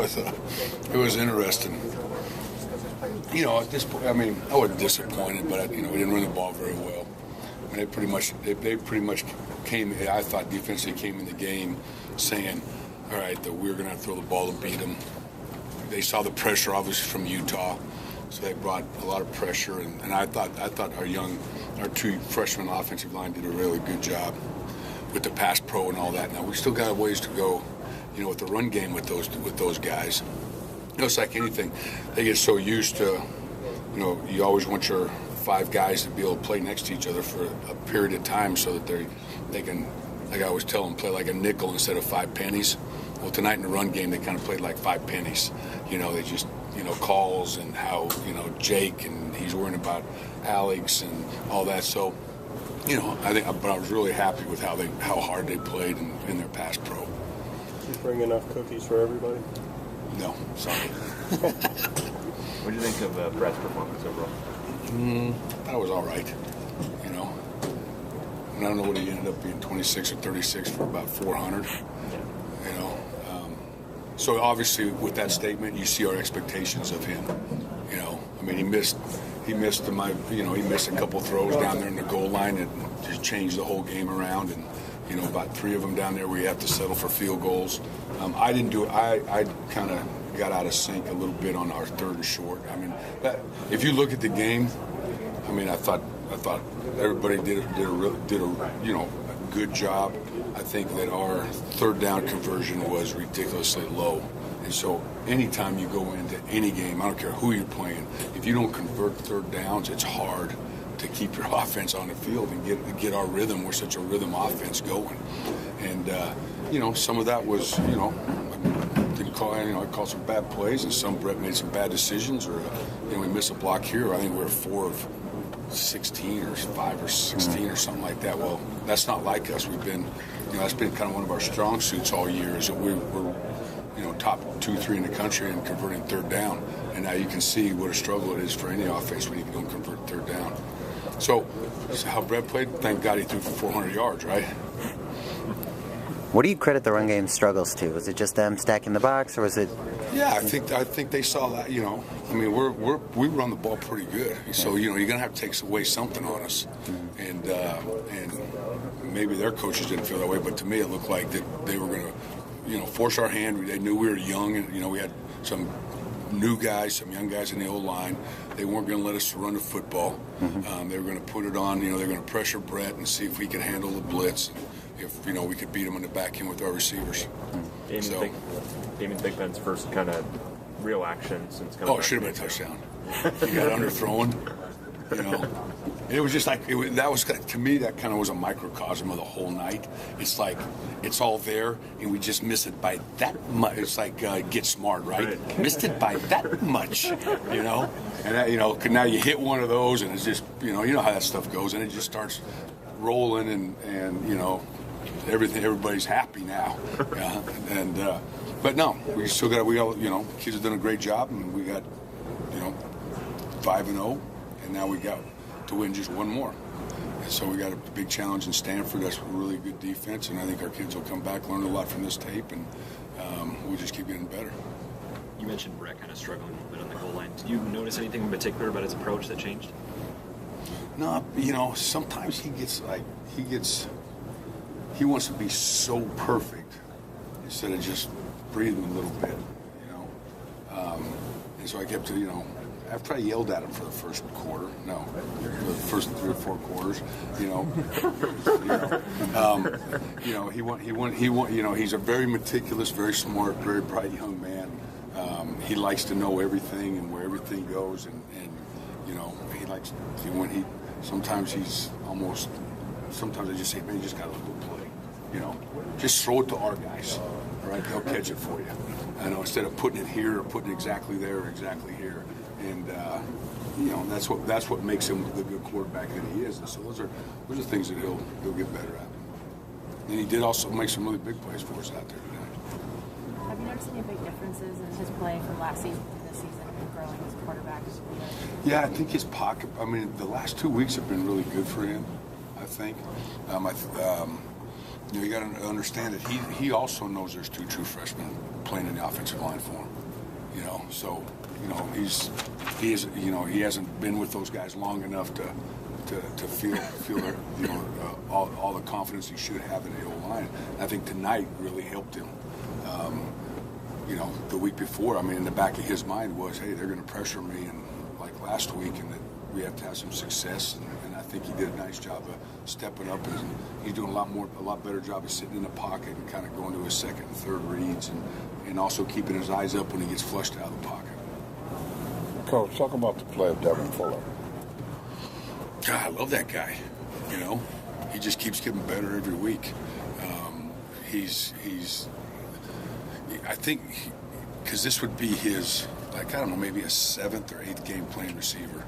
it was interesting. You know, at this point, I mean, I wasn't disappointed, but we didn't run the ball very well. I mean, they pretty much came. I thought defensively came in the game saying, "All right, that we're going to throw the ball to beat them." They saw the pressure, obviously, from Utah, so they brought a lot of pressure. And I thought our two freshman offensive line did a really good job with the pass pro and all that. Now we still got a ways to go, with the run game with those guys. It's like anything. They get so used to, you always want your 5 guys to be able to play next to each other for a period of time so that they can, like I always tell them, play like a nickel instead of 5 pennies. Well, tonight in the run game, they kind of played like 5 pennies. They just, calls and how, Jake and he's worrying about Alex and all that. So, but I was really happy with how hard they played in their pass pro. You bring enough cookies for everybody? No, sorry. What do you think of Brett's performance overall? I thought it was all right. I don't know what he ended up being, 26 or 36 for about 400. So obviously with that statement, you see our expectations of him. I mean, he missed he missed a couple throws down there in the goal line and just changed the whole game around. And about 3 of them down there where you have to settle for field goals. I didn't do it. I kind of got out of sync a little bit on our 3rd and short. I mean, if you look at the game, I mean, I thought everybody did a good job. I think that our 3rd down conversion was ridiculously low. And so anytime you go into any game, I don't care who you're playing, if you don't convert 3rd downs, it's hard to keep your offense on the field and get our rhythm. We're such a rhythm offense going. And, some of that was, I called some bad plays, and some Brett made some bad decisions, or, we missed a block here. I think we were 4 of 16 or 5 or 16 or something like that. Well, that's not like us. We've been, that's been kind of one of our strong suits all year, is that we're top 2-3 in the country in converting 3rd down. And now you can see what a struggle it is for any offense when you don't convert 3rd down. So how Brett played, thank God he threw for 400 yards, right? What do you credit the run game's struggles to? Was it just them stacking the box, or was it? Yeah, I think they saw that. I mean, we run the ball pretty good. So you're gonna have to take away something on us, and maybe their coaches didn't feel that way, but to me it looked like that they were gonna, force our hand. They knew we were young, and we had some new guys, some young guys in the O-line. They weren't going to let us run the football. They were going to put it on, they're going to pressure Brett and see if we could handle the blitz, if, we could beat him in the back end with our receivers. Damien Big Ben's first kind of real action since coming back. It should have been a touchdown. He got underthrown, It was just like, to me, that kind of was a microcosm of the whole night. It's like, it's all there, and we just miss it by that much. It's like, Get Smart, right? Missed it by that much, And, that, now you hit one of those, and it's just, you know how that stuff goes, and it just starts rolling, and everybody's happy now. But no, we still got, kids have done a great job, and we got, 5-0, and now we got to win just one more. And so we got a big challenge in Stanford. That's a really good defense, and I think our kids will come back, learn a lot from this tape, and we'll just keep getting better. You mentioned Brett kind of struggling a little bit on the goal line. Did you notice anything in particular about his approach that changed? No, sometimes he wants to be so perfect instead of just breathing a little bit, and so I kept to, after I yelled at him for the first quarter, for the first 3 or 4 quarters, he's a very meticulous, very smart, very bright young man. He likes to know everything and where everything goes, and he likes sometimes I just say, man, you just got to go play, just throw it to our guys, all right, they'll catch it for you. Instead of putting it here or putting it exactly there or exactly here. And that's what makes him the good quarterback that he is. And so those are things that he'll get better at. And he did also make some really big plays for us out there tonight. Have you noticed any big differences in his play from last season to this season and growing as a quarterback? Yeah, I think his pocket. I mean, the last 2 weeks have been really good for him. I think. you got to understand that he also knows there's two true freshmen playing in the offensive line for him. So he hasn't been with those guys long enough to feel their, all the confidence he should have in the O-line. I think tonight really helped him. The week before, in the back of his mind was, hey, they're going to pressure me, and like last week, and that we have to have some success. And I think he did a nice job of stepping up, and he's doing a lot better job of sitting in the pocket and kind of going to his second and third reads, and also keeping his eyes up when he gets flushed out of the pocket. Coach, talk about the play of Devin Fuller. God, I love that guy. He just keeps getting better every week. I think, because this would be his, maybe a 7th or 8th game playing receiver.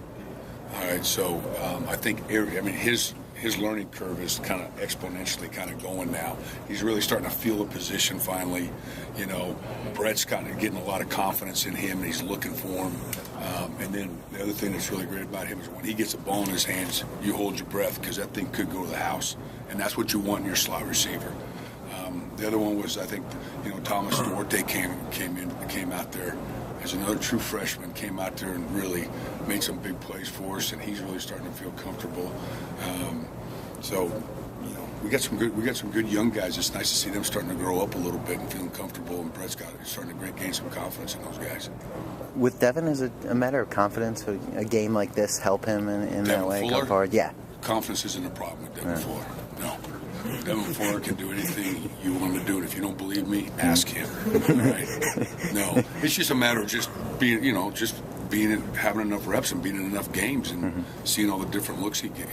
All right, so I think his learning curve is kind of exponentially kind of going now. He's really starting to feel the position finally. Brett's kind of getting a lot of confidence in him, and he's looking for him. And then the other thing that's really great about him is when he gets a ball in his hands, you hold your breath, because that thing could go to the house, and that's what you want in your slot receiver. The other one was, I think, Thomas Duarte came out there as another true freshman, came out there and really made some big plays for us, and he's really starting to feel comfortable. We got some good young guys. It's nice to see them starting to grow up a little bit and feeling comfortable, and Brett's starting to gain some confidence in those guys. With Devin, is it a matter of confidence? Would a game like this help him in that way? Fuller? Go forward? Yeah. Confidence isn't a problem with Devin Fuller. No. Devin Fuller can do anything you want him to do, and if you don't believe me, ask him. All right? No, it's just a matter of just being, having enough reps and being in enough games and seeing all the different looks that you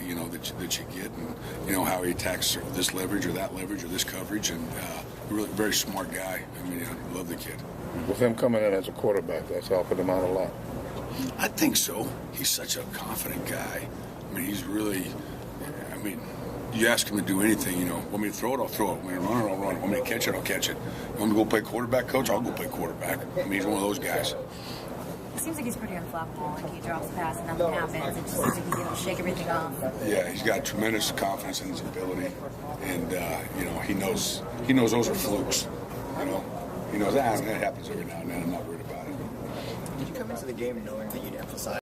get, and how he attacks this leverage or that leverage or this coverage, and really very smart guy. I love the kid. With him coming in as a quarterback, that's helping him out a lot. I think so. He's such a confident guy. He's really. You ask him to do anything, want me to throw it, I'll throw it. Want me to run it, I'll run it. Want me to catch it, I'll catch it. You want me to go play quarterback, coach? I'll go play quarterback. He's one of those guys. It seems like he's pretty unflappable. Like he drops a pass and nothing happens. It just seems like he's able to shake everything off. Yeah, he's got tremendous confidence in his ability, and he knows those are flukes. He knows that happens every now and then. I'm not worried about it. Did you come into the game knowing that you'd emphasize